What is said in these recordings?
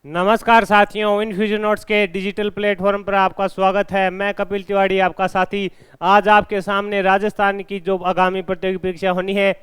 नमस्कार साथियों, infusion notes के डिजिटल प्लेटफॉर्म पर आपका स्वागत है। मैं कपिल तिवारी आपका साथी। आज आपके सामने राजस्थान की जो आगामी प्रतियोगी परीक्षा होनी है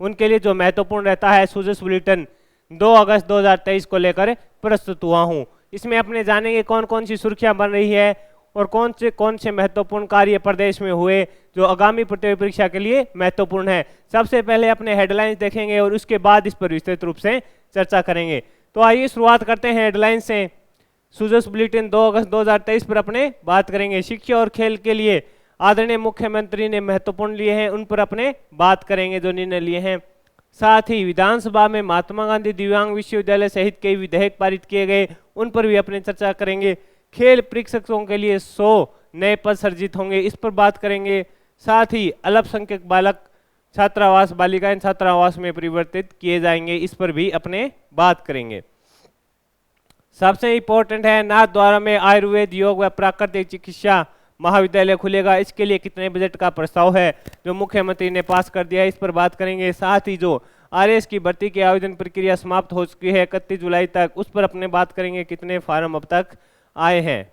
उनके लिए जो महत्वपूर्ण रहता है सुजस बुलेटिन 2 अगस्त 2023 को लेकर प्रस्तुत हुआ हूं। इसमें अपने जानेंगे कौन कौन सी सुर्खियां बन रही है और कौन से महत्वपूर्ण कार्य प्रदेश में हुए जो आगामी प्रतियोगी परीक्षा के लिए महत्वपूर्ण है। सबसे पहले अपने हेडलाइंस देखेंगे और उसके बाद इस पर विस्तृत रूप से चर्चा करेंगे। तो आइए शुरुआत करते हैं हेडलाइन से। सुजस बुलेटिन 2 अगस्त 2023 पर अपने बात करेंगे। शिक्षा और खेल के लिए आदरणीय मुख्यमंत्री ने महत्वपूर्ण लिए हैं, उन पर अपने बात करेंगे जो निर्णय लिए हैं। साथ ही विधानसभा में महात्मा गांधी दिव्यांग विश्वविद्यालय सहित कई विधेयक पारित किए गए, उन पर भी अपने चर्चा करेंगे। खेल प्रशिक्षकों के लिए 100 नए पद सृजित होंगे, इस पर बात करेंगे। साथ ही अल्पसंख्यक बालक छात्रावास बालिकाएं छात्रावास में परिवर्तित किए जाएंगे, इस पर भी अपने बात करेंगे। सबसे इंपॉर्टेंट है नाथद्वारा में आयुर्वेद योग व प्राकृतिक चिकित्सा महाविद्यालय खुलेगा, इसके लिए कितने बजट का प्रस्ताव है जो मुख्यमंत्री ने पास कर दिया है, इस पर बात करेंगे। साथ ही जो आरएएस की भर्ती की आवेदन प्रक्रिया समाप्त हो चुकी है 31 जुलाई तक, उस पर अपने बात करेंगे कितने फार्म अब तक आए हैं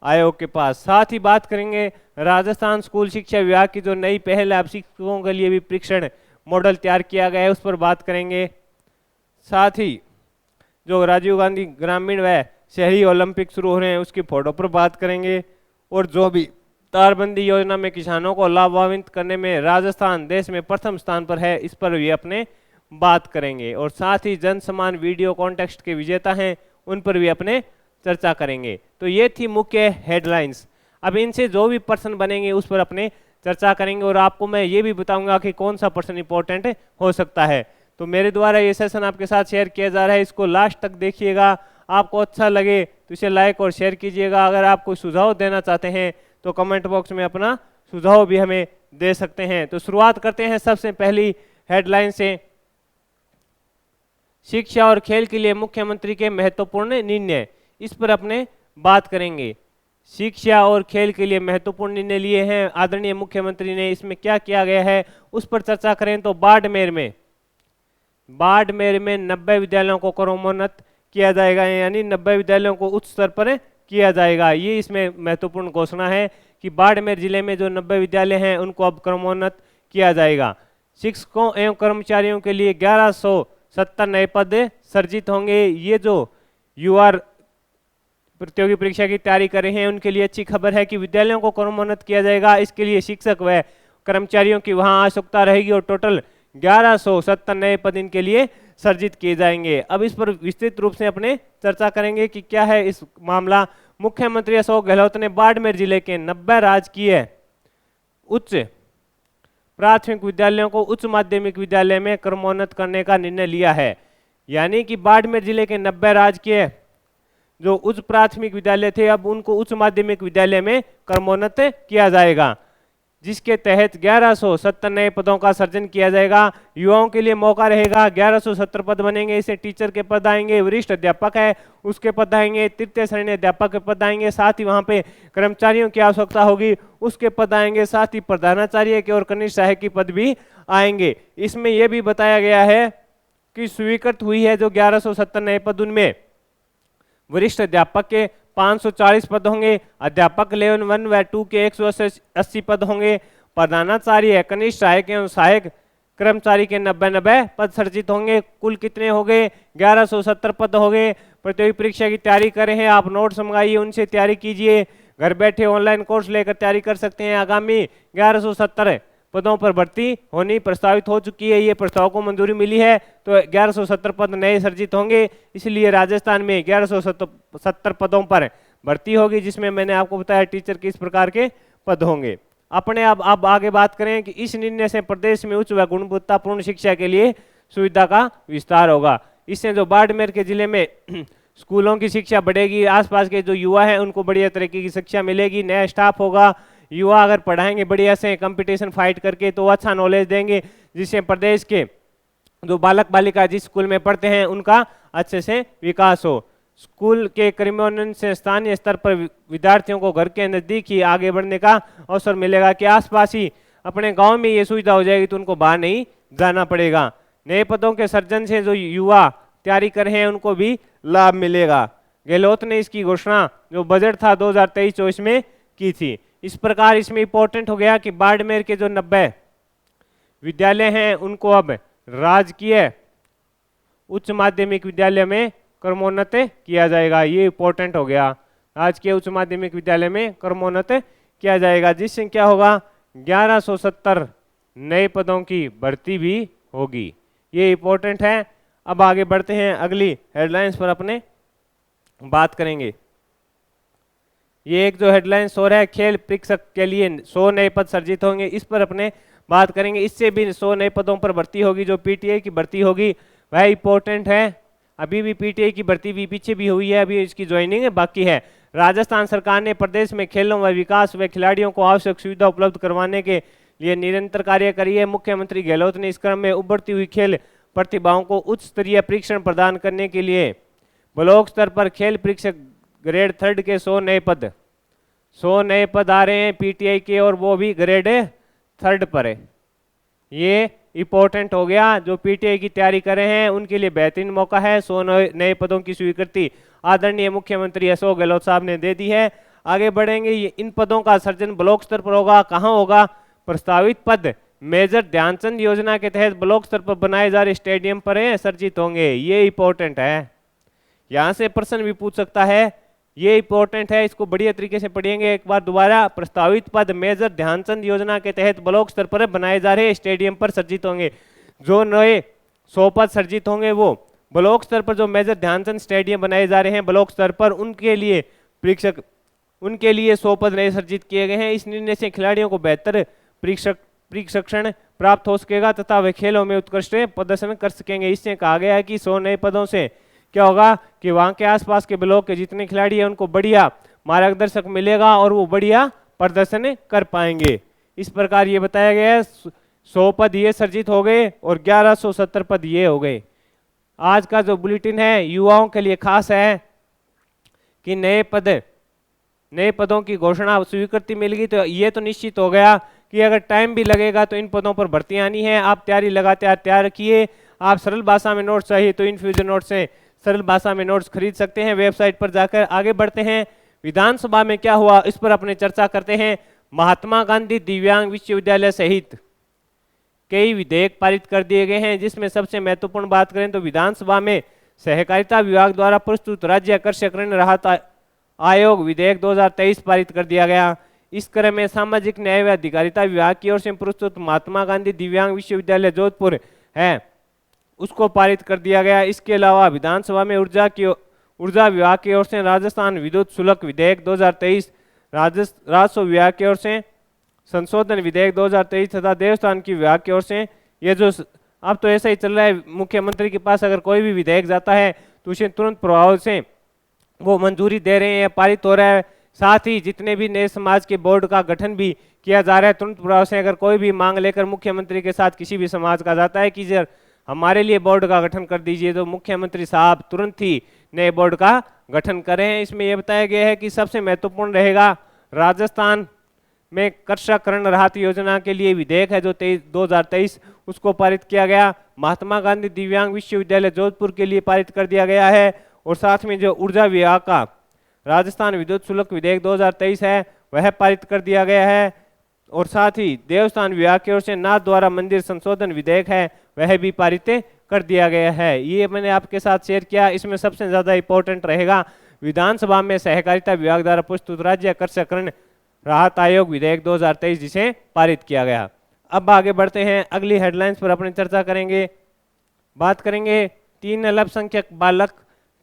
आयोग के पास। साथ ही बात करेंगे राजस्थान स्कूल शिक्षा विभाग की जो नई पहल है, अब शिक्षकों के लिए भी परीक्षण मॉडल तैयार किया गया है, उस पर बात करेंगे। साथ ही जो राजीव गांधी ग्रामीण व शहरी ओलंपिक शुरू हो रहे हैं उसकी फोटो पर बात करेंगे। और जो भी तारबंदी योजना में किसानों को लाभान्वित करने में राजस्थान देश में प्रथम स्थान पर है, इस पर भी अपने बात करेंगे। और साथ ही जन समान वीडियो कॉन्टेस्ट के विजेता हैं, उन पर भी अपने चर्चा करेंगे। तो ये थी मुख्य हेडलाइंस। अब इनसे जो भी प्रश्न बनेंगे उस पर अपने चर्चा करेंगे और आपको मैं ये भी बताऊंगा कि कौन सा प्रश्न इंपॉर्टेंट हो सकता है। तो मेरे द्वारा ये सेशन आपके साथ शेयर किया जा रहा है, इसको लास्ट तक देखिएगा। आपको अच्छा लगे तो इसे लाइक और शेयर कीजिएगा। अगर आप कोई सुझाव देना चाहते हैं तो कमेंट बॉक्स में अपना सुझाव भी हमें दे सकते हैं। तो शुरुआत करते हैं सबसे पहली हेडलाइन से। शिक्षा और खेल के लिए मुख्यमंत्री के महत्वपूर्ण निर्णय, इस पर अपने बात करेंगे। शिक्षा और खेल के लिए महत्वपूर्ण निर्णय लिए हैं आदरणीय मुख्यमंत्री ने, इसमें क्या किया गया है उस पर चर्चा करें। तो बाड़मेर में 90 विद्यालयों को क्रमोन्नत किया जाएगा, यानी 90 विद्यालयों को उच्च स्तर पर किया जाएगा। ये इसमें महत्वपूर्ण घोषणा है कि बाड़मेर जिले में जो 90 विद्यालय हैं उनको अब क्रमोन्नत किया जाएगा। शिक्षकों एवं कर्मचारियों के लिए 1170 नए पद सृजित होंगे। ये जो युवा प्रतियोगी परीक्षा की तैयारी कर रहे हैं उनके लिए अच्छी खबर है कि विद्यालयों को क्रमोन्नत किया जाएगा। इसके लिए शिक्षक व कर्मचारियों की वहां आवश्यकता रहेगी और टोटल 1170 नए पद इनके लिए सृजित किए जाएंगे। अब इस पर विस्तृत रूप से अपने चर्चा करेंगे कि क्या है इस मामला। मुख्यमंत्री अशोक गहलोत ने बाड़मेर जिले के 90 राजकीय उच्च प्राथमिक विद्यालयों को उच्च माध्यमिक विद्यालय में क्रमोन्नत करने का निर्णय लिया है। यानी कि बाड़मेर जिले के 90 राजकीय जो उच्च प्राथमिक विद्यालय थे अब उनको उच्च माध्यमिक विद्यालय में क्रमोन्नत किया जाएगा, जिसके तहत 1170 नए पदों का सृजन किया जाएगा। युवाओं के लिए मौका रहेगा, 1170 पद बनेंगे। इसे टीचर के पद आएंगे, वरिष्ठ अध्यापक है उसके पद आएंगे, तृतीय श्रेणी अध्यापक के पद आएंगे। साथ ही वहां पे कर्मचारियों की आवश्यकता होगी, उसके पद आएंगे। साथ ही प्रधानाचार्य के और कनिष्ठ सहायक के पद भी आएंगे। इसमें यह भी बताया गया है कि स्वीकृत हुई है जो 1170 नए पद, उनमें वरिष्ठ अध्यापक के 540 पद होंगे, अध्यापक लेवल 1 व 2 के 180 पद होंगे, प्रधानाचार्य कनिष्ठ सहायक एवं सहायक कर्मचारी के 90 पद सृजित होंगे। कुल कितने हो गए? 1170 पद हो गए। प्रतियोगी परीक्षा की तैयारी कर रहे हैं आप, नोट्स मंगाइए, उनसे तैयारी कीजिए। घर बैठे ऑनलाइन कोर्स लेकर तैयारी कर सकते हैं। आगामी 1170 पदों पर भर्ती होनी प्रस्तावित हो चुकी है, ये प्रस्ताव को मंजूरी मिली है। तो 1170 पद नए सृजित होंगे, इसलिए राजस्थान में 1170 पदों पर भर्ती होगी, जिसमें मैंने आपको बताया टीचर के इस प्रकार के पद होंगे। अपने अब आगे बात करें कि इस निर्णय से प्रदेश में उच्च व गुणवत्तापूर्ण शिक्षा के लिए सुविधा का विस्तार होगा। इससे जो बाड़मेर के जिले में स्कूलों की शिक्षा बढ़ेगी, आसपास के जो युवा हैं उनको बढ़िया तरीके की शिक्षा मिलेगी, नया स्टाफ होगा। युवा अगर पढ़ाएंगे बढ़िया से कंपटीशन फाइट करके तो अच्छा नॉलेज देंगे, जिससे प्रदेश के जो बालक बालिका जिस स्कूल में पढ़ते हैं उनका अच्छे से विकास हो। स्कूल के क्रियान्वयन से स्थानीय स्तर पर विद्यार्थियों को घर के नजदीक ही आगे बढ़ने का अवसर मिलेगा कि आसपास ही अपने गांव में ये सुविधा हो जाएगी तो उनको बाहर नहीं जाना पड़ेगा। नए पदों के सृजन से जो युवा तैयारी कर रहे हैं उनको भी लाभ मिलेगा। गहलोत ने इसकी घोषणा जो बजट था 2023-24 में की थी। इस प्रकार इसमें इंपॉर्टेंट हो गया कि बाड़मेर के जो 90 विद्यालय हैं उनको अब राजकीय उच्च माध्यमिक विद्यालय में क्रमोन्नत किया जाएगा। ये इंपॉर्टेंट हो गया, राजकीय उच्च माध्यमिक विद्यालय में क्रमोन्नत किया जाएगा, जिससे क्या होगा 1170 नए पदों की भर्ती भी होगी। ये इंपॉर्टेंट है। अब आगे बढ़ते हैं, अगली हेडलाइंस पर अपने बात करेंगे। ये एक जो हेडलाइंस हो रहा है खेल प्रशिक्षक के लिए 100 नए पद सर्जित होंगे, इस पर अपने बात करेंगे। इससे भी 100 नए पदों पर भर्ती होगी। जो पीटीआई की भर्ती होगी वह इंपॉर्टेंट है। अभी भी पीटीआई की भर्ती भी पीछे भी हुई है, अभी इसकी ज्वाइनिंग बाकी है। राजस्थान सरकार ने प्रदेश में खेलों व विकास व खिलाड़ियों को आवश्यक सुविधा उपलब्ध करवाने के लिए निरंतर कार्य करी है। मुख्यमंत्री गहलोत ने इस क्रम में उभरती हुई खेल प्रतिभाओं को उच्च स्तरीय प्रशिक्षण प्रदान करने के लिए ब्लॉक स्तर पर खेल प्रशिक्षक ग्रेड 3 के 100 नए पद आ रहे हैं पीटीआई के, और वो भी ग्रेड 3 पर है। ये इंपॉर्टेंट हो गया। जो पीटीआई की तैयारी कर रहे हैं उनके लिए बेहतरीन मौका है। 100 नए पदों की स्वीकृति आदरणीय मुख्यमंत्री अशोक गहलोत साहब ने दे दी है। आगे बढ़ेंगे। इन पदों का सर्जन ब्लॉक स्तर पर होगा। कहाँ होगा? प्रस्तावित पद मेजर ध्यानचंद योजना के तहत ब्लॉक स्तर पर बनाए जा रहे स्टेडियम पर सर्जित होंगे। ये इंपॉर्टेंट है, यहाँ से प्रश्न भी पूछ सकता है। ये इंपॉर्टेंट है, इसको बढ़िया तरीके से पढ़िएंगे एक बार दोबारा। प्रस्तावित पद मेजर ध्यानचंद योजना के तहत ब्लॉक स्तर पर बनाए जा रहे स्टेडियम पर सर्जित होंगे। जो नए 100 पद सर्जित होंगे वो ब्लॉक स्तर पर जो मेजर ध्यानचंद स्टेडियम बनाए जा रहे हैं ब्लॉक स्तर पर, उनके लिए 100 पद नए सर्जित किए गए हैं। इस निर्णय से खिलाड़ियों को बेहतर प्रशिक्षण प्राप्त हो सकेगा तथा वे खेलों में उत्कृष्ट प्रदर्शन कर सकेंगे। इससे कहा गया है कि 100 नए पदों से क्या होगा कि वहाँ के आसपास के ब्लॉक के जितने खिलाड़ी हैं उनको बढ़िया मार्गदर्शक मिलेगा और वो बढ़िया प्रदर्शन कर पाएंगे। इस प्रकार ये बताया गया है। 100 पद ये सर्जित हो गए और 1170 पद ये हो गए। आज का जो बुलेटिन है युवाओं के लिए खास है कि नए पदों की घोषणा स्वीकृति मिल गई, तो ये तो निश्चित हो गया कि अगर टाइम भी लगेगा तो इन पदों पर भर्ती आनी है। आप तैयारी लगातार तैयार रखिए। आप सरल भाषा में नोट्स चाहिए तो इनफ्यूजन नोट्स से सरल भाषा में नोट्स खरीद सकते हैं वेबसाइट पर जाकर। आगे बढ़ते हैं। विधानसभा में क्या हुआ इस पर अपने चर्चा करते हैं। महात्मा गांधी दिव्यांग विश्वविद्यालय सहित कई विधेयक पारित कर दिए गए हैं, जिसमें सबसे महत्वपूर्ण बात करें तो विधानसभा में सहकारिता विभाग द्वारा प्रस्तुत राज्य कृषक ऋण राहत आयोग विधेयक 2023 पारित कर दिया गया। इस क्रम में सामाजिक न्याय व अधिकारिता विभाग की ओर से प्रस्तुत महात्मा गांधी दिव्यांग विश्वविद्यालय जोधपुर है उसको पारित कर दिया गया। इसके अलावा विधानसभा में ऊर्जा विभाग की ओर से राजस्थान विद्युत शुल्क विधेयक 2023, राजस्व विभाग की ओर से संशोधन विधेयक 2023 तथा देवस्थान की विभाग की ओर से ये जो अब तो ऐसा ही चल रहा है, मुख्यमंत्री के पास अगर कोई भी विधेयक जाता है तो उसे तुरंत प्रभाव से वो मंजूरी दे रहे हैं, पारित हो रहा है। साथ ही जितने भी नए समाज के बोर्ड का गठन भी किया जा रहा है तुरंत प्रभाव से। अगर कोई भी मांग लेकर मुख्यमंत्री के साथ किसी भी समाज का जाता है कि सर हमारे लिए बोर्ड का गठन कर दीजिए, तो मुख्यमंत्री साहब तुरंत ही नए बोर्ड का गठन करें। इसमें यह बताया गया है कि सबसे महत्वपूर्ण रहेगा राजस्थान में कृषक ऋण राहत योजना के लिए विधेयक है जो 2023 उसको पारित किया गया। महात्मा गांधी दिव्यांग विश्वविद्यालय जोधपुर के लिए पारित कर दिया गया है। और साथ में जो ऊर्जा विभाग का राजस्थान विद्युत शुल्क विधेयक 2023 है वह पारित कर दिया गया है। और साथ ही देवस्थान विभाग की ओर से नाथ द्वारा मंदिर संशोधन विधेयक है वह भी पारित कर दिया गया है। ये मैंने आपके साथ शेयर किया। इसमें सबसे ज्यादा इंपॉर्टेंट रहेगा विधानसभा में सहकारिता विभाग द्वारा प्रस्तुत राज्य कृषक ऋण राहत आयोग विधेयक 2023 जिसे पारित किया गया। अब आगे बढ़ते हैं, अगली हेडलाइंस पर अपनी चर्चा करेंगे। बात करेंगे 3 अल्पसंख्यक बालक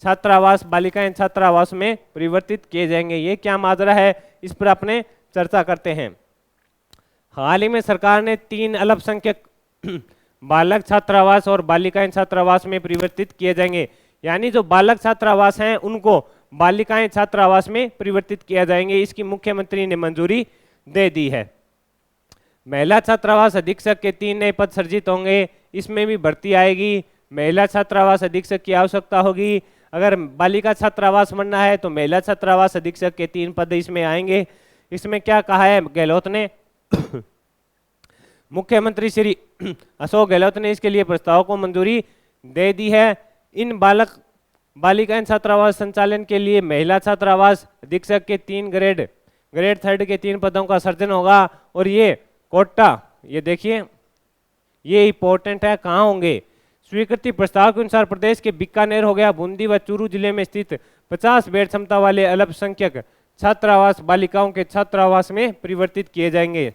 छात्रावास बालिकाएं छात्रावास में परिवर्तित किए जाएंगे। ये क्या माजरा है इस पर अपने चर्चा करते हैं। हाल ही में सरकार ने 3 अल्पसंख्यक बालक छात्रावास और बालिकाएं छात्रावास में परिवर्तित किए जाएंगे। यानी जो बालक छात्रावास हैं उनको बालिकाएं छात्रावास में परिवर्तित किया जाएंगे। इसकी मुख्यमंत्री ने मंजूरी दे दी है। महिला छात्रावास अधीक्षक के 3 नए पद सर्जित होंगे, इसमें भी भर्ती आएगी। महिला छात्रावास अधीक्षक की आवश्यकता होगी। अगर बालिका छात्रावास बनना है तो महिला छात्रावास अधीक्षक के 3 पद इसमें आएंगे। इसमें क्या कहा है गहलोत ने मुख्यमंत्री श्री अशोक गहलोत ने इसके लिए प्रस्ताव को मंजूरी दे दी है। इन बालिकाएं छात्रावास संचालन के लिए महिला छात्रावास अधीक्षक के 3 ग्रेड 3 के 3 पदों का सृजन होगा। और ये कोटा, ये देखिए ये इंपॉर्टेंट है, कहाँ होंगे? स्वीकृति प्रस्ताव के अनुसार प्रदेश के बीकानेर हो गया, बूंदी व चूरू जिले में स्थित 50 बेड क्षमता वाले अल्पसंख्यक छात्रावास बालिकाओं के छात्रावास में परिवर्तित किए जाएंगे।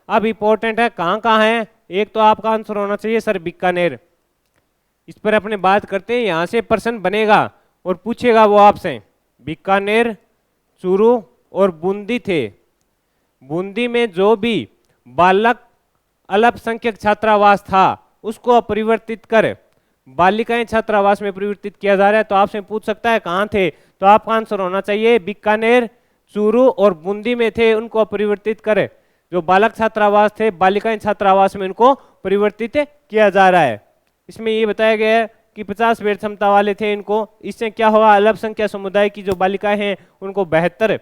अब इंपॉर्टेंट है, कहाँ कहाँ है? एक तो आपका आंसर होना चाहिए सर बीकानेर। इस पर अपने बात करते हैं, यहाँ से प्रश्न बनेगा और पूछेगा वो आपसे। बीकानेर, चूरू और बूंदी थे। बूंदी में जो भी बालक अल्पसंख्यक छात्रावास था उसको परिवर्तित कर बालिकाएं छात्रावास में परिवर्तित किया जा रहा है। तो आपसे पूछ सकता है कहाँ थे, तो आपका आंसर होना चाहिए बीकानेर, चूरू और बूंदी में थे। उनको परिवर्तित कर जो बालक छात्रावास थे बालिकाएं छात्रावास में उनको परिवर्तित किया जा रहा है। इसमें ये बताया गया है कि 50 बेड क्षमता वाले थे इनको। इससे क्या होगा? अल्पसंख्यक समुदाय की जो बालिकाएं हैं उनको बेहतर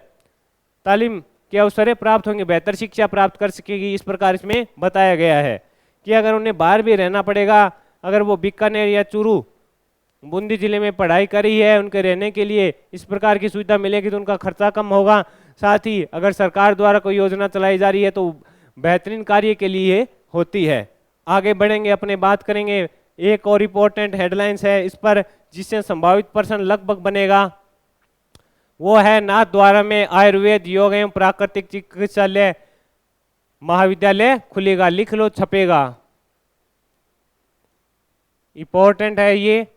तालीम के अवसर प्राप्त होंगे, बेहतर शिक्षा प्राप्त कर सकेगी। इस प्रकार इसमें बताया गया है कि अगर उन्हें बाहर भी रहना पड़ेगा, अगर वो बीकानेर या चूरू बूंदी जिले में पढ़ाई कर रही है, उनके रहने के लिए इस प्रकार की सुविधा मिलेगी तो उनका खर्चा कम होगा। साथ ही अगर सरकार द्वारा कोई योजना चलाई जा रही है तो बेहतरीन कार्य के लिए होती है। आगे बढ़ेंगे, अपने बात करेंगे। एक और इम्पोर्टेंट हेडलाइंस है इस पर, जिससे संभावित प्रश्न लगभग बनेगा, वो है नाथद्वारा में आयुर्वेद, योग एवं प्राकृतिक चिकित्सालय महाविद्यालय खुलेगा। लिख लो, छपेगा, इंपॉर्टेंट है ये।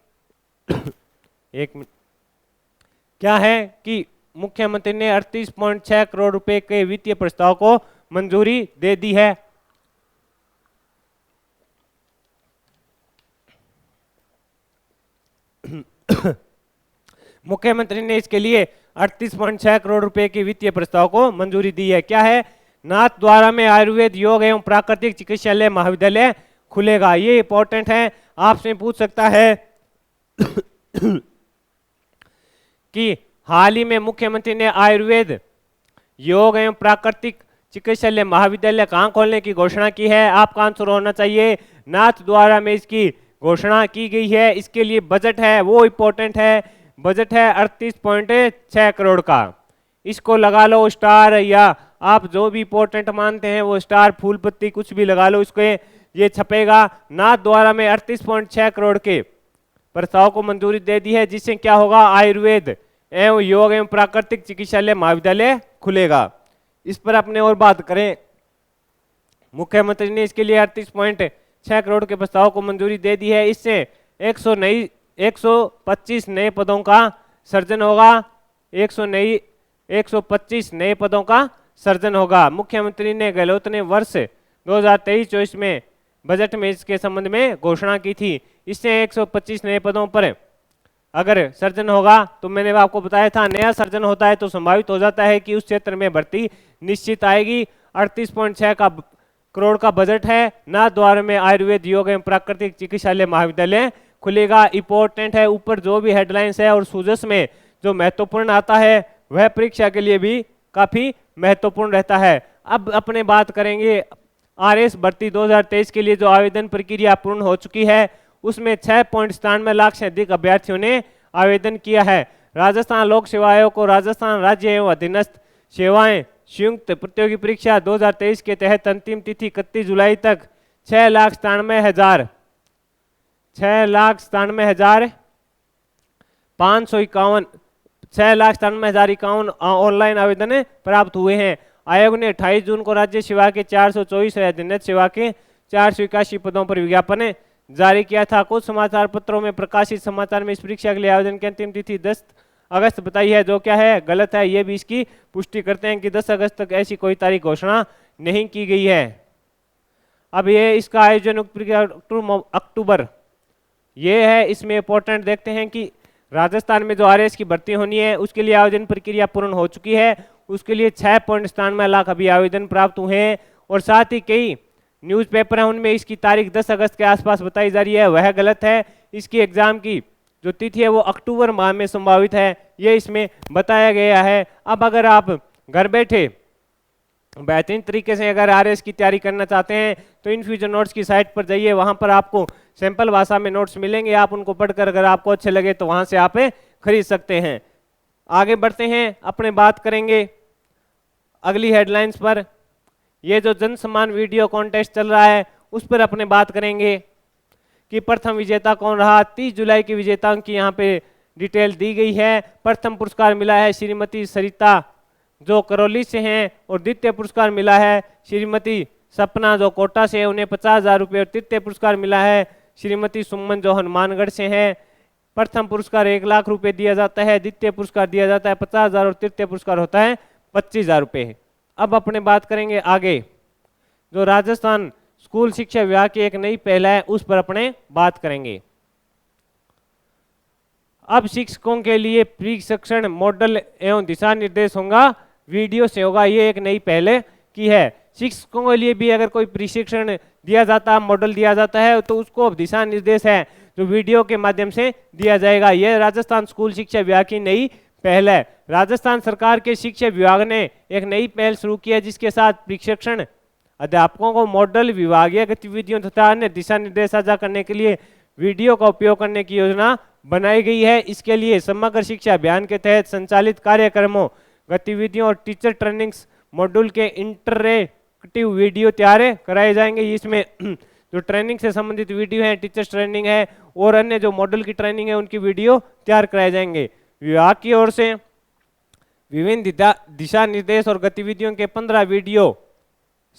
एक मिनट, क्या है कि मुख्यमंत्री ने 38.6 करोड़ रुपए के वित्तीय प्रस्ताव को मंजूरी दे दी है। मुख्यमंत्री ने इसके लिए 38.6 करोड़ रुपए के वित्तीय प्रस्ताव को मंजूरी दी है। क्या है? नाथद्वारा में आयुर्वेद, योग एवं प्राकृतिक चिकित्सालय महाविद्यालय खुलेगा। ये इंपॉर्टेंट है, आपसे पूछ सकता है कि हाल ही में मुख्यमंत्री ने आयुर्वेद, योग एवं प्राकृतिक चिकित्सालय महाविद्यालय कहाँ खोलने की घोषणा की है? आपका आंसर होना चाहिए नाथद्वारा में इसकी घोषणा की गई है। इसके लिए बजट है, वो इंपॉर्टेंट है। बजट है 38.6 करोड़ का। इसको लगा लो स्टार, या आप जो भी इंपॉर्टेंट मानते हैं वो स्टार, फूल पत्ती कुछ भी लगा लो इसको। ये छपेगा। नाथद्वारा में 38.6 करोड़ के प्रस्ताव को मंजूरी दे दी है, जिससे क्या होगा? आयुर्वेद एवं योग एवं प्राकृतिक चिकित्सालय महाविद्यालय खुलेगा। इस पर अपने और बात करें, मुख्यमंत्री ने इसके लिए 38.6 करोड़ के प्रस्ताव को मंजूरी दे दी है। इससे 125 नए पदों का सृजन होगा। 125 नए पदों का सृजन होगा। मुख्यमंत्री ने गहलोत ने वर्ष 2023-24 में बजट में इसके संबंध में घोषणा की थी। इससे 125 नए पदों पर अगर सर्जन होगा, तो मैंने आपको बताया था नया सर्जन होता है तो संभावित हो जाता है कि उस क्षेत्र में भर्ती निश्चित आएगी। 38.6 करोड़ का बजट है। नाथद्वारा में आयुर्वेद, योग एवं प्राकृतिक चिकित्सालय महाविद्यालय खुलेगा। इंपॉर्टेंट है। ऊपर जो भी हेडलाइंस है और सूजस में जो महत्वपूर्ण आता है वह परीक्षा के लिए भी काफी महत्वपूर्ण रहता है। अब अपने बात करेंगे आरएस भर्ती 2023 के लिए जो आवेदन प्रक्रिया पूर्ण हो चुकी है, उसमें 6.97 लाख से अधिक अभ्यर्थियों ने आवेदन किया है। राजस्थान लोक सेवा आयोग को राजस्थान राज्य एवं अधीनस्थ सेवाएं संयुक्त प्रतियोगी परीक्षा 2023 के तहत अंतिम तिथि 31 जुलाई तक 6,97,551 ऑनलाइन आवेदन प्राप्त हुए हैं। आयोग ने 28 जून को राज्य सेवा के 424 और अधीनस्थ सेवा के 481 पदों पर विज्ञापन जारी किया था। कुछ समाचार पत्रों में प्रकाशित समाचार में इस परीक्षा के लिए आवेदन की अंतिम तिथि 10 अगस्त बताई है, जो क्या है? गलत है। ये भी इसकी पुष्टि करते हैं कि 10 अगस्त तक ऐसी कोई तारीख घोषणा नहीं की गई है। अब ये इसका आयोजन अक्टूबर ये है। इसमें इंपॉर्टेंट देखते हैं कि राजस्थान में जो आरएस की भर्ती होनी है उसके लिए आवेदन प्रक्रिया पूर्ण हो चुकी है। उसके लिए 6.97 लाख अभी आवेदन प्राप्त हुए हैं। और साथ ही कई न्यूज़पेपर हैं उनमें इसकी तारीख 10 अगस्त के आसपास बताई जा रही है, वह गलत है। इसकी एग्जाम की जो तिथि है वो अक्टूबर माह में संभावित है, ये इसमें बताया गया है। अब अगर आप घर बैठे बेहतरीन तरीके से अगर आरएस की तैयारी करना चाहते हैं तो इनफ्यूजन नोट्स की साइट पर जाइए, वहां पर आपको सिंपल भाषा में नोट्स मिलेंगे, आप उनको पढ़कर अगर आपको अच्छे लगे तो वहां से आप खरीद सकते हैं। आगे बढ़ते हैं, अपने बात करेंगे अगली हेडलाइंस पर। ये जो जन सम्मान वीडियो कॉन्टेस्ट चल रहा है उस पर अपने बात करेंगे कि प्रथम विजेता कौन रहा। 30 जुलाई के विजेताओं की यहाँ पे डिटेल दी गई है। प्रथम पुरस्कार मिला है श्रीमती सरिता जो करौली से हैं, और द्वितीय पुरस्कार मिला है श्रीमती सपना जो कोटा से है, उन्हें 50,000 रुपये, और तृतीय पुरस्कार मिला है श्रीमती सुमन जो हनुमानगढ़ से हैं। प्रथम पुरस्कार 1 लाख रुपए दिया जाता है, द्वितीय पुरस्कार दिया जाता है 50,000 और तृतीय पुरस्कार होता है 25,000 रुपये। अब अपने बात करेंगे आगे, जो राजस्थान स्कूल शिक्षा विभाग की एक नई पहल है उस पर अपने बात करेंगे। अब शिक्षकों के लिए प्रशिक्षण मॉडल एवं दिशा निर्देश होगा वीडियो से होगा, ये एक नई पहल की है। शिक्षकों के लिए भी अगर कोई प्रशिक्षण दिया जाता है, मॉडल दिया जाता है, तो उसको दिशा निर्देश है जो वीडियो के माध्यम से दिया जाएगा। यह राजस्थान स्कूल शिक्षा विभाग की नई पहल है। राजस्थान सरकार के शिक्षा विभाग ने एक नई पहल शुरू की है जिसके साथ प्रशिक्षण अध्यापकों को मॉडल विभागीय गतिविधियों तथा अन्य दिशा निर्देश साझा करने के लिए वीडियो का उपयोग करने की योजना बनाई गई है। इसके लिए समग्र शिक्षा अभियान के तहत संचालित कार्यक्रमों, गतिविधियों और टीचर ट्रेनिंग्स मॉड्यूल के इंटरएक्टिव वीडियो तैयार कराए जाएंगे। इसमें जो ट्रेनिंग से संबंधित वीडियो है, टीचर्स ट्रेनिंग है और अन्य जो मॉडल की ट्रेनिंग है उनकी वीडियो तैयार कराए जाएंगे। विभाग की ओर से विभिन्न दिशा निर्देश और गतिविधियों के 15 वीडियो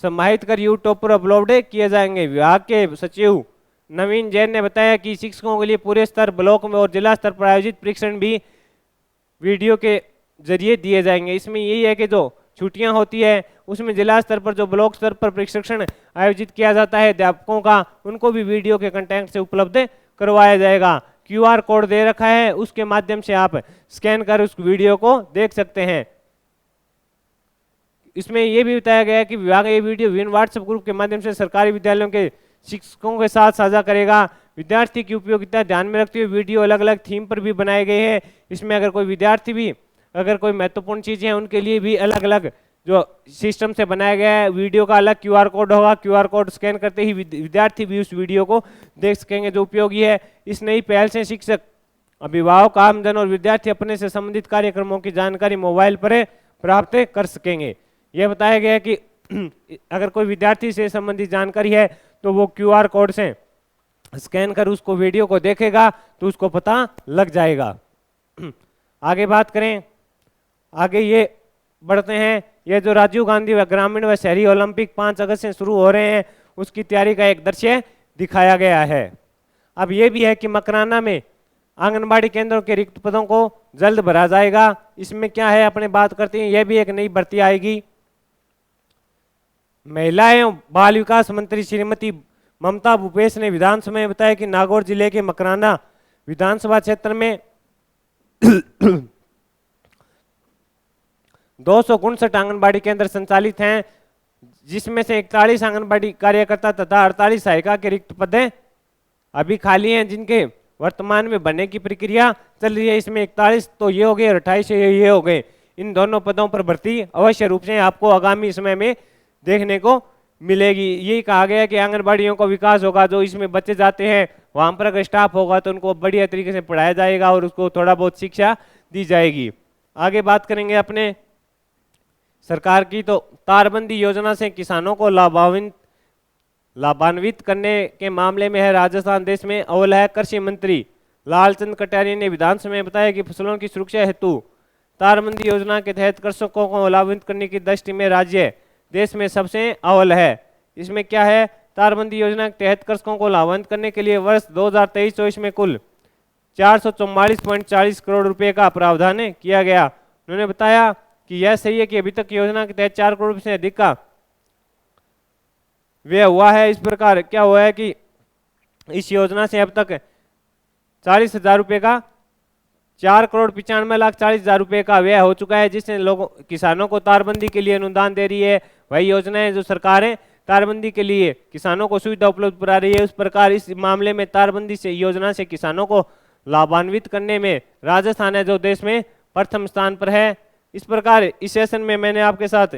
समाहित कर यूट्यूब पर अपलोड किए जाएंगे। विभाग के सचिव नवीन जैन ने बताया कि शिक्षकों के लिए पूरे स्तर, ब्लॉक में और जिला स्तर पर आयोजित प्रशिक्षण भी वीडियो के जरिए दिए जाएंगे। इसमें यही है कि जो छुट्टियां होती है उसमें जिला स्तर पर, जो ब्लॉक स्तर पर प्रशिक्षण आयोजित किया जाता है अध्यापकों का, उनको भी वीडियो के कंटेंट से उपलब्ध करवाया जाएगा। QR कोड दे रखा है, उसके माध्यम से आप स्कैन कर उस वीडियो को देख सकते हैं। इसमें यह भी बताया गया है कि विभाग ये वीडियो विभिन्न व्हाट्सएप ग्रुप के माध्यम से सरकारी विद्यालयों के शिक्षकों के साथ साझा करेगा। विद्यार्थी की उपयोगिता ध्यान में रखते हुए वीडियो अलग अलग थीम पर भी बनाए गए हैं। इसमें अगर कोई विद्यार्थी भी अगर कोई महत्वपूर्ण चीजें हैं उनके लिए भी अलग अलग जो सिस्टम से बनाया गया है। वीडियो का अलग QR कोड होगा, QR कोड स्कैन करते ही विद्यार्थी भी उस वीडियो को देख सकेंगे जो उपयोगी है। इस नई पहल से शिक्षक, अभिभावक, आमजन और विद्यार्थी अपने से संबंधित कार्यक्रमों की जानकारी मोबाइल पर प्राप्त कर सकेंगे। यह बताया गया है कि अगर कोई विद्यार्थी से संबंधित जानकारी है तो वो QR कोड से स्कैन कर उसको वीडियो को देखेगा तो उसको पता लग जाएगा। आगे बात करें, आगे ये बढ़ते हैं। ये जो राजीव गांधी व ग्रामीण व शहरी ओलंपिक 5 अगस्त से शुरू हो रहे हैं उसकी तैयारी का एक दृश्य दिखाया गया है। अब ये भी है कि मकराना में आंगनबाड़ी केंद्रों के रिक्त पदों को जल्द भरा जाएगा। इसमें क्या है अपने बात करते हैं, यह भी एक नई भर्ती आएगी। महिला एवं बाल विकास मंत्री श्रीमती ममता भूपेश ने विधानसभा में बताया कि नागौर जिले के मकराना विधानसभा क्षेत्र में 259 आंगनबाड़ी केंद्र संचालित हैं, जिसमें से 41 आंगनबाड़ी कार्यकर्ता तथा 48 सहायिका के रिक्त पद अभी खाली हैं जिनके वर्तमान में भरने की प्रक्रिया चल रही है। इसमें 41 तो ये हो गए और 28 ये हो गए। इन दोनों पदों पर भर्ती अवश्य रूप से आपको आगामी समय में देखने को मिलेगी। यही कहा गया है कि आंगनबाड़ियों का विकास होगा, जो इसमें बच्चे जाते हैं वहां पर अगर स्टाफ होगा तो उनको बढ़िया तरीके से पढ़ाया जाएगा और उसको थोड़ा बहुत शिक्षा दी जाएगी। आगे बात करेंगे अपने सरकार की, तो तारबंदी योजना से किसानों को लाभान्वित करने के मामले में है राजस्थान देश में अव्वल है। कृषि मंत्री लालचंद कटारिया ने विधानसभा में बताया कि फसलों की सुरक्षा हेतु तारबंदी योजना के तहत कृषकों को लाभान्वित करने की दृष्टि में राज्य देश में सबसे अव्वल है। इसमें क्या है, तारबंदी योजना के तहत कृषकों को लाभान्वित करने के लिए वर्ष 2023-24 में कुल 444.40 करोड़ रुपए का प्रावधान किया गया। उन्होंने बताया कि यह सही है कि अभी तक योजना के तहत 4 करोड़ से अधिक का व्यय हुआ है। इस प्रकार क्या हुआ है कि इस योजना से अब तक 40,000 रुपये का 4,95,40,000 रुपये का व्यय हो चुका है, जिससे लोगों किसानों को तारबंदी के लिए अनुदान दे रही है। वही योजनाएं जो सरकारें तारबंदी के लिए किसानों को सुविधा उपलब्ध करा रही है, उस प्रकार इस मामले में तारबंदी से योजना से किसानों को लाभान्वित करने में राजस्थान है जो देश में प्रथम स्थान पर है। इस प्रकार इस सेशन में मैंने आपके साथ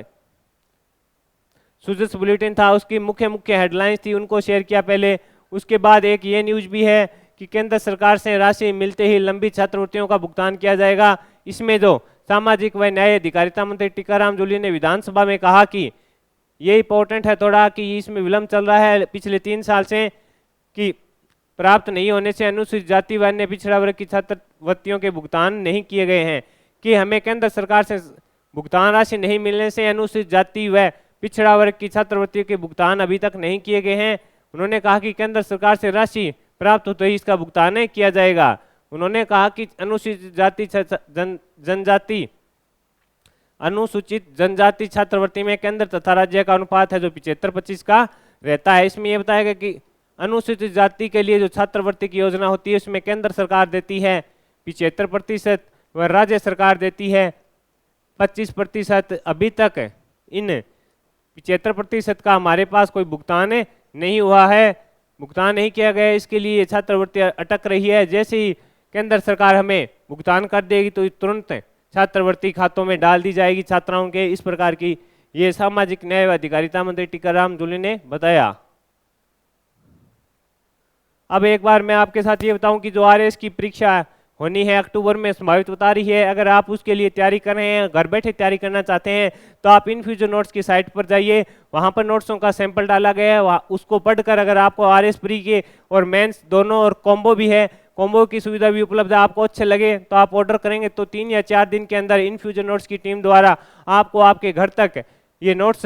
सुजस बुलेटिन था, उसकी मुख्य हेडलाइंस थी, उनको शेयर किया पहले, उसके बाद एक ये न्यूज भी है कि केंद्र सरकार से राशि मिलते ही लंबित छात्रवृत्तियों का भुगतान किया जाएगा। इसमें जो सामाजिक व न्याय अधिकारिता मंत्री टीकाराम जूली ने विधानसभा में कहा कि ये इंपॉर्टेंट है थोड़ा कि इसमें विलंब चल रहा है पिछले 3 साल से, कि प्राप्त नहीं होने से अनुसूचित जाति व अन्य पिछड़ा वर्ग की छात्रवृत्तियों के भुगतान नहीं किए गए हैं, कि हमें केंद्र सरकार से भुगतान राशि नहीं मिलने से अनुसूचित जाति व पिछड़ा वर्ग की छात्रवृत्ति के भुगतान अभी तक नहीं किए गए हैं। उन्होंने कहा कि केंद्र सरकार से राशि प्राप्त होते ही इसका भुगतान नहीं किया जाएगा। उन्होंने कहा कि अनुसूचित जनजाति छात्रवृत्ति में केंद्र तथा राज्य का अनुपात है जो 75-25 का रहता है। इसमें यह बताया गया कि अनुसूचित जाति के लिए जो छात्रवृत्ति की योजना होती है उसमें केंद्र सरकार देती है 75% व राज्य सरकार देती है 25%। अभी तक इन 75% का हमारे पास कोई भुगतान नहीं हुआ है, भुगतान नहीं किया गया, इसके लिए छात्रवृत्ति अटक रही है। जैसे ही केंद्र सरकार हमें भुगतान कर देगी तो तुरंत छात्रवृत्ति खातों में डाल दी जाएगी छात्राओं के। इस प्रकार की ये सामाजिक न्याय व अधिकारिता मंत्री टीकाराम जूली ने बताया। अब एक बार मैं आपके साथ ये बताऊं कि जो आरएएस की परीक्षा होनी है अक्टूबर में संभावित बता रही है, अगर आप उसके लिए तैयारी कर रहे हैं, घर बैठे तैयारी करना चाहते हैं तो आप इनफ्यूजन नोट्स की साइट पर जाइए, वहां पर नोट्सों का सैंपल डाला गया है, उसको पढ़कर अगर आपको आरएएस प्री के और मेंस दोनों और कॉम्बो भी है, कॉम्बो की सुविधा भी उपलब्ध है, आपको अच्छे लगे तो आप ऑर्डर करेंगे तो 3 या 4 दिन के अंदर इनफ्यूजन नोट्स की टीम द्वारा आपको आपके घर तक ये नोट्स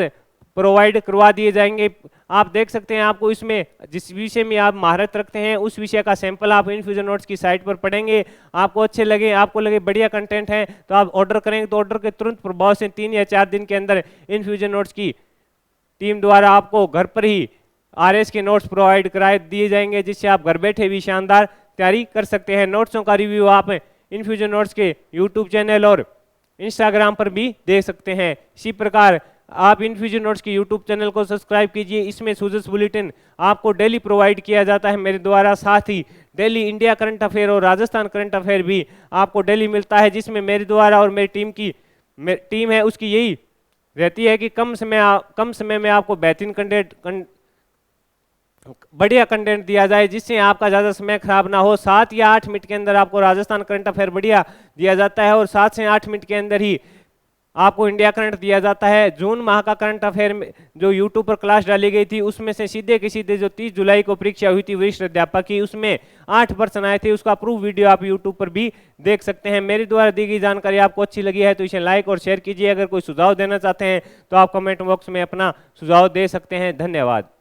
प्रोवाइड करवा दिए जाएंगे। आप देख सकते हैं, आपको इसमें जिस विषय में आप महारत रखते हैं उस विषय का सैंपल आप इनफ्यूजन नोट्स की साइट पर पढ़ेंगे, आपको अच्छे लगे, आपको लगे बढ़िया कंटेंट है तो आप ऑर्डर करेंगे तो ऑर्डर के तुरंत प्रभाव से 3 या 4 दिन के अंदर इनफ्यूजन नोट्स की टीम द्वारा आपको घर पर ही आरएस के नोट्स प्रोवाइड कराए दिए जाएंगे, जिससे आप घर बैठे भी शानदार तैयारी कर सकते हैं। नोट्सों का रिव्यू आप इनफ्यूजन नोट्स के यूट्यूब चैनल और इंस्टाग्राम पर भी देख सकते हैं। इसी प्रकार आप इनफ्यूजन नोट्स के यूट्यूब चैनल को सब्सक्राइब कीजिए, इसमें सूजस बुलेटिन आपको डेली प्रोवाइड किया जाता है मेरे द्वारा, साथ ही डेली इंडिया करंट अफेयर और राजस्थान करंट अफेयर भी आपको डेली मिलता है, जिसमें मेरे द्वारा और मेरी टीम है उसकी यही रहती है कि कम समय में आपको बेहतरीन बढ़िया कंटेंट दिया जाए, जिससे आपका ज़्यादा समय खराब ना हो। 7 या 8 मिनट के अंदर आपको राजस्थान करंट अफेयर बढ़िया दिया जाता है और 7 से 8 मिनट के अंदर ही आपको इंडिया करंट दिया जाता है। जून माह का करंट अफेयर में जो यूट्यूब पर क्लास डाली गई थी उसमें से सीधे के सीधे जो 30 जुलाई को परीक्षा हुई थी वरिष्ठ अध्यापक की, उसमें 8 प्रश्न आए थे, उसका प्रूफ वीडियो आप यूट्यूब पर भी देख सकते हैं। मेरे द्वारा दी गई जानकारी आपको अच्छी लगी है तो इसे लाइक और शेयर कीजिए। अगर कोई सुझाव देना चाहते हैं तो आप कमेंट बॉक्स में अपना सुझाव दे सकते हैं। धन्यवाद।